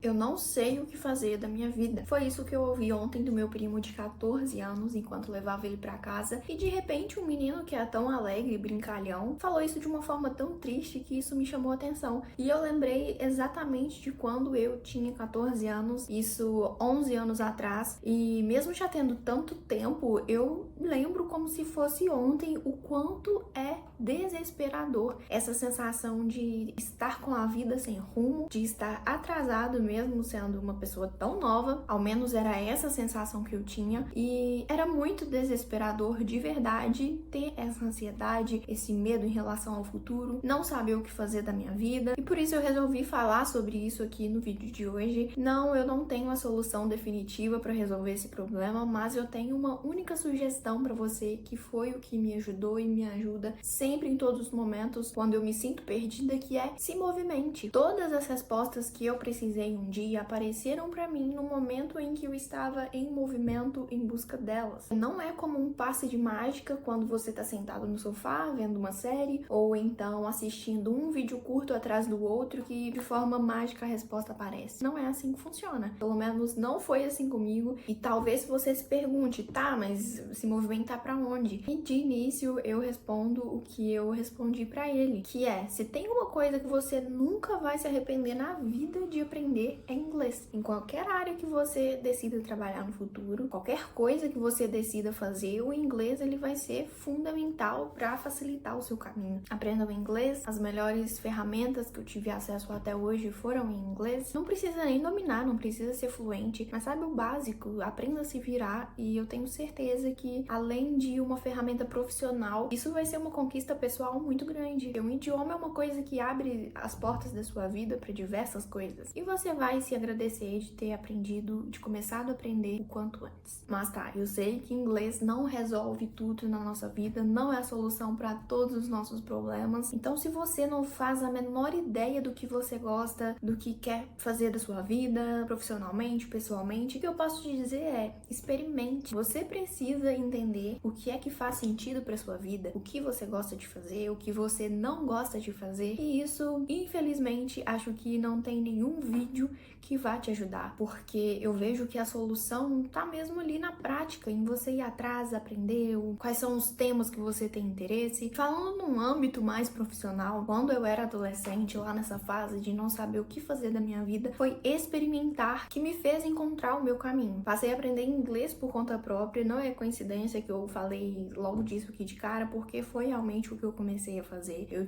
Eu não sei o que fazer da minha vida. Foi isso que eu ouvi ontem do meu primo de 14 anos, enquanto levava ele pra casa. E de repente, um menino que é tão alegre e brincalhão falou isso de uma forma tão triste que isso me chamou a atenção. E eu lembrei exatamente de quando eu tinha 14 anos, isso 11 anos atrás. E mesmo já tendo tanto tempo, eu lembro como se fosse ontem o quanto é desesperador essa sensação de estar com a vida sem rumo, de estar atrasado mesmo sendo uma pessoa tão nova. Ao menos era essa a sensação que eu tinha, e era muito desesperador de verdade ter essa ansiedade, esse medo em relação ao futuro, não saber o que fazer da minha vida. E por isso eu resolvi falar sobre isso aqui no vídeo de hoje. Não, eu não tenho a solução definitiva para resolver esse problema, mas eu tenho uma única sugestão para você, que foi o que me ajudou e me ajuda sempre em todos os momentos quando eu me sinto perdida, que é: se movimente. Todas as respostas que eu precisei um dia apareceram para mim no momento em que eu estava em movimento em busca delas. Não é como um passe de mágica quando você tá sentado no sofá vendo uma série ou então assistindo um vídeo curto atrás do outro que de forma mágica a resposta aparece. Não é assim que funciona. Pelo menos não foi assim comigo. E talvez você se pergunte: tá, mas se movimentar para onde? E de início eu respondo o que eu respondi para ele, que é: se tem uma coisa que você nunca vai se arrepender na vida de aprender, é inglês. Em qualquer área que você decida trabalhar no futuro, qualquer coisa que você decida fazer, o inglês ele vai ser fundamental para facilitar o seu caminho. Aprenda o inglês. As melhores ferramentas que eu tive acesso até hoje foram em inglês. Não precisa nem dominar, não precisa ser fluente, mas sabe o básico, aprenda a se virar, e eu tenho certeza que, além de uma ferramenta profissional, isso vai ser uma conquista pessoal muito grande. Porque um idioma é uma coisa que abre as portas da sua vida para diversas coisas, e você vai se agradecer de ter aprendido, de começado a aprender o quanto antes. Mas tá, eu sei que inglês não resolve tudo na nossa vida, não é a solução para todos os nossos problemas. Então, se você não faz a menor ideia do que você gosta, do que quer fazer da sua vida, profissionalmente, pessoalmente, o que eu posso te dizer é: experimente. Você precisa entender o que é que faz sentido para sua vida, o que você gosta de fazer, o que você não gosta de fazer. E isso, infelizmente, acho que não tem nenhum vídeo que vá te ajudar, porque eu vejo que a solução tá mesmo ali na prática, em você ir atrás, aprender quais são os temas que você tem interesse. Falando num âmbito mais profissional, quando eu era adolescente, lá nessa fase de não saber o que fazer da minha vida, foi experimentar que me fez encontrar o meu caminho. Passei a aprender inglês por conta própria. Não é coincidência que eu falei logo disso aqui de cara, porque foi realmente o que eu comecei a fazer. Eu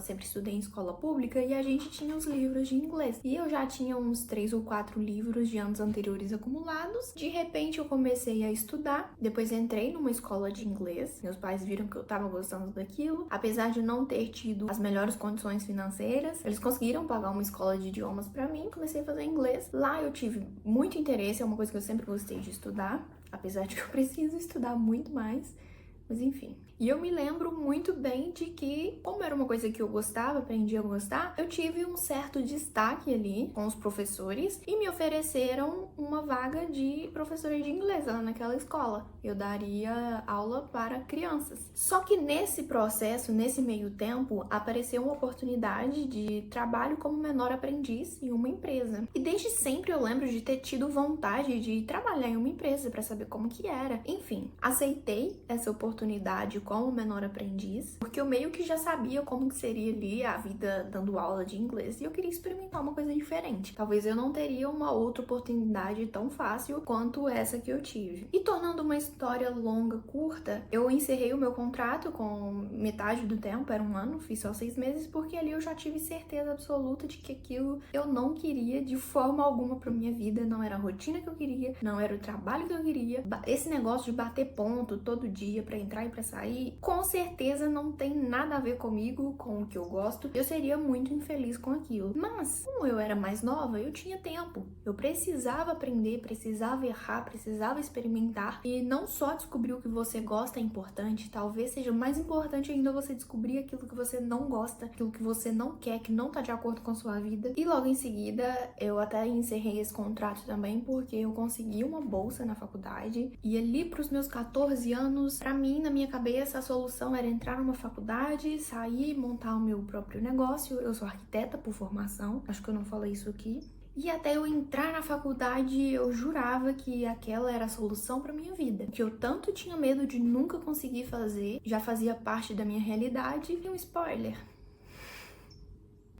sempre estudei em escola pública e a gente tinha os livros de inglês, e eu já tinha uns 3 ou 4 livros de anos anteriores acumulados. De repente eu comecei a estudar, depois entrei numa escola de inglês. Meus pais viram que eu tava gostando daquilo, apesar de não ter tido as melhores condições financeiras, eles conseguiram pagar uma escola de idiomas pra mim. Comecei a fazer inglês. Lá eu tive muito interesse, é uma coisa que eu sempre gostei de estudar, apesar de que eu preciso estudar muito mais. Mas enfim. E eu me lembro muito bem de que, como era uma coisa que eu gostava, aprendi a gostar, eu tive um certo destaque ali com os professores e me ofereceram uma vaga de professora de inglês lá naquela escola. Eu daria aula para crianças. Só que nesse processo, nesse meio tempo, apareceu uma oportunidade de trabalho como menor aprendiz em uma empresa. E desde sempre eu lembro de ter tido vontade de trabalhar em uma empresa para saber como que era. Enfim, aceitei essa oportunidade como menor aprendiz, porque eu meio que já sabia como que seria ali a vida dando aula de inglês, e eu queria experimentar uma coisa diferente. Talvez eu não teria uma outra oportunidade tão fácil quanto essa que eu tive. E tornando uma história longa curta, eu encerrei o meu contrato com metade do tempo, era um ano, fiz só 6 meses, porque ali eu já tive certeza absoluta de que aquilo eu não queria de forma alguma pra minha vida. Não era a rotina que eu queria, não era o trabalho que eu queria. Esse negócio de bater ponto todo dia pra entrar e pra sair, com certeza não tem nada a ver comigo, com o que eu gosto. Eu seria muito infeliz com aquilo. Mas, como eu era mais nova, eu tinha tempo. Eu precisava aprender, precisava errar, precisava experimentar. E não só descobrir o que você gosta é importante, talvez seja mais importante ainda você descobrir aquilo que você não gosta, aquilo que você não quer, que não tá de acordo com a sua vida. E logo em seguida, eu até encerrei esse contrato também, porque eu consegui uma bolsa na faculdade. E ali pros meus 14 anos, pra mim, na minha cabeça, a solução era entrar numa faculdade, sair, montar o meu próprio negócio. Eu sou arquiteta por formação, acho que eu não falei isso aqui. E até eu entrar na faculdade, eu jurava que aquela era a solução para minha vida. O que eu tanto tinha medo de nunca conseguir fazer, já fazia parte da minha realidade. E um spoiler: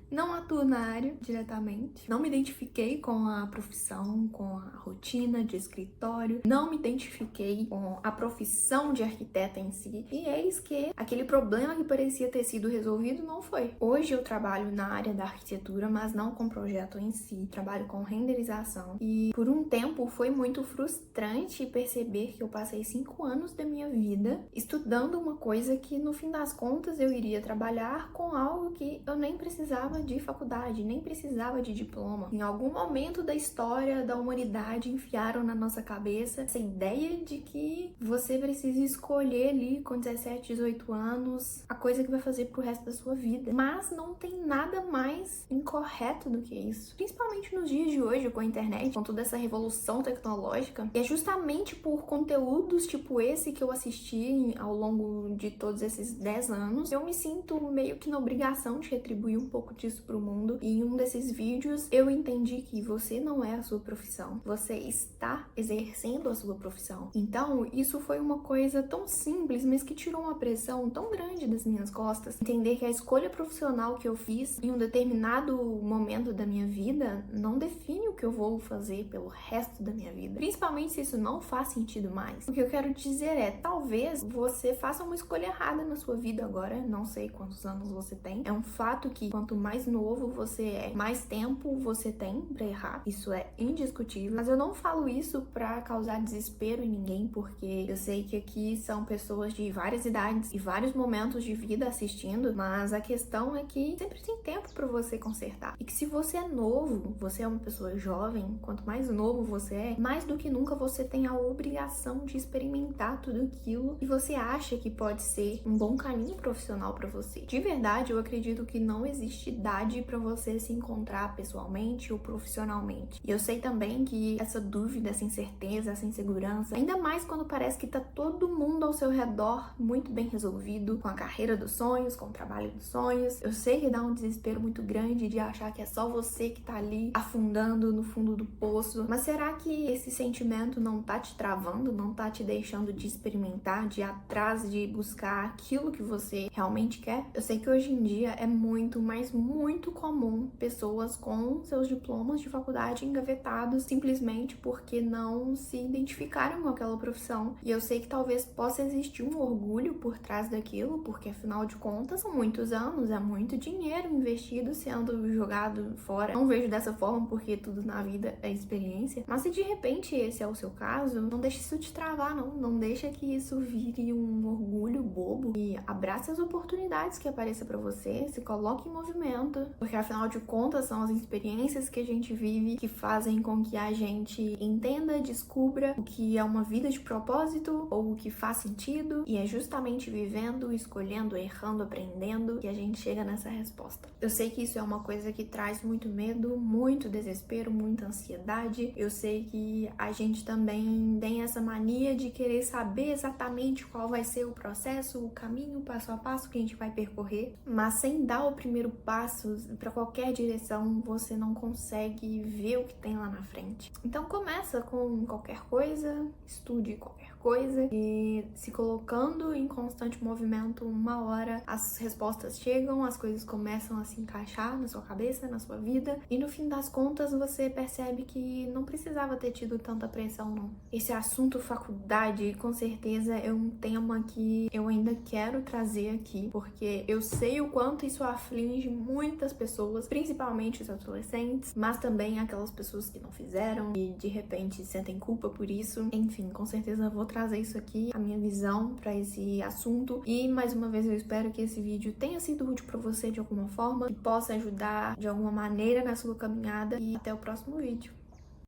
não atuo na área diretamente, não me identifiquei com a profissão, com a rotina de escritório, não me identifiquei com a profissão de arquiteta em si. E eis que aquele problema que parecia ter sido resolvido não foi. Hoje eu trabalho na área da arquitetura, mas não com projeto em si. Trabalho com renderização. E por um tempo foi muito frustrante perceber que eu passei 5 anos da minha vida estudando uma coisa que no fim das contas eu iria trabalhar com algo que eu nem precisava de faculdade, nem precisava de diploma. Em algum momento da história da humanidade enfiaram na nossa cabeça essa ideia de que você precisa escolher ali com 17, 18 anos a coisa que vai fazer pro resto da sua vida. Mas não tem nada mais incorreto do que isso. Principalmente nos dias de hoje, com a internet, com toda essa revolução tecnológica. E é justamente por conteúdos tipo esse que eu assisti ao longo de todos esses 10 anos, eu me sinto meio que na obrigação de retribuir um pouco disso pro mundo. E em um desses vídeos eu entendi que você não é a sua profissão, você está exercendo a sua profissão. Então isso foi uma coisa tão simples, mas que tirou uma pressão tão grande das minhas costas. Entender que a escolha profissional que eu fiz em um determinado momento da minha vida não define o que eu vou fazer pelo resto da minha vida, principalmente se isso não faz sentido mais. O que eu quero dizer é, talvez você faça uma escolha errada na sua vida agora, não sei quantos anos você tem. É um fato que quanto mais novo você é, mais tempo você tem pra errar. Isso é indiscutível. Mas eu não falo isso pra causar desespero em ninguém, porque eu sei que aqui são pessoas de várias idades e vários momentos de vida assistindo, mas a questão é que sempre tem tempo pra você consertar. E que se você é novo, você é uma pessoa jovem, quanto mais novo você é, mais do que nunca você tem a obrigação de experimentar tudo aquilo que você acha que pode ser um bom caminho profissional pra você. De verdade, eu acredito que não existe idade para você se encontrar pessoalmente ou profissionalmente. E eu sei também que essa dúvida, essa incerteza, essa insegurança, ainda mais quando parece que tá todo mundo ao seu redor muito bem resolvido, com a carreira dos sonhos, com o trabalho dos sonhos. Eu sei que dá um desespero muito grande de achar que é só você que tá ali afundando no fundo do poço. Mas será que esse sentimento não tá te travando, não tá te deixando de experimentar, de ir atrás, de buscar aquilo que você realmente quer? Eu sei que hoje em dia é muito, mas muito comum pessoas com seus diplomas de faculdade engavetados simplesmente porque não se identificaram com aquela profissão. E eu sei que talvez possa existir um orgulho por trás daquilo, porque afinal de contas são muitos anos, é muito dinheiro investido sendo jogado fora. Não vejo dessa forma porque tudo na vida é experiência. Mas se de repente esse é o seu caso, não deixe isso te travar, não. Não deixa que isso vire um orgulho bobo e abrace as oportunidades que apareçam pra você, se coloque em movimento, porque afinal de contas são as experiências que a gente vive que fazem com que a gente entenda, descubra o que é uma vida de propósito ou o que faz sentido, e é justamente vivendo, escolhendo, errando, aprendendo que a gente chega nessa resposta. Eu sei que isso é uma coisa que traz muito medo, muito desespero, muita ansiedade. Eu sei que a gente também tem essa mania de querer saber exatamente qual vai ser o processo, o caminho, passo a passo que a gente vai percorrer, mas sem dar o primeiro passo para qualquer direção, você não consegue ver o que tem lá na frente. Então começa com qualquer coisa, estude qualquer coisa e se colocando em constante movimento, uma hora as respostas chegam, as coisas começam a se encaixar na sua cabeça, na sua vida, e no fim das contas você percebe que não precisava ter tido tanta pressão, não. Esse assunto faculdade, com certeza, é um tema que eu ainda quero trazer aqui, porque eu sei o quanto isso aflige muitas pessoas, principalmente os adolescentes, mas também aquelas pessoas que não fizeram e de repente sentem culpa por isso. Enfim, com certeza vou trazer isso aqui, a minha visão para esse assunto, e mais uma vez eu espero que esse vídeo tenha sido útil para você de alguma forma, que possa ajudar de alguma maneira na sua caminhada, e até o próximo vídeo.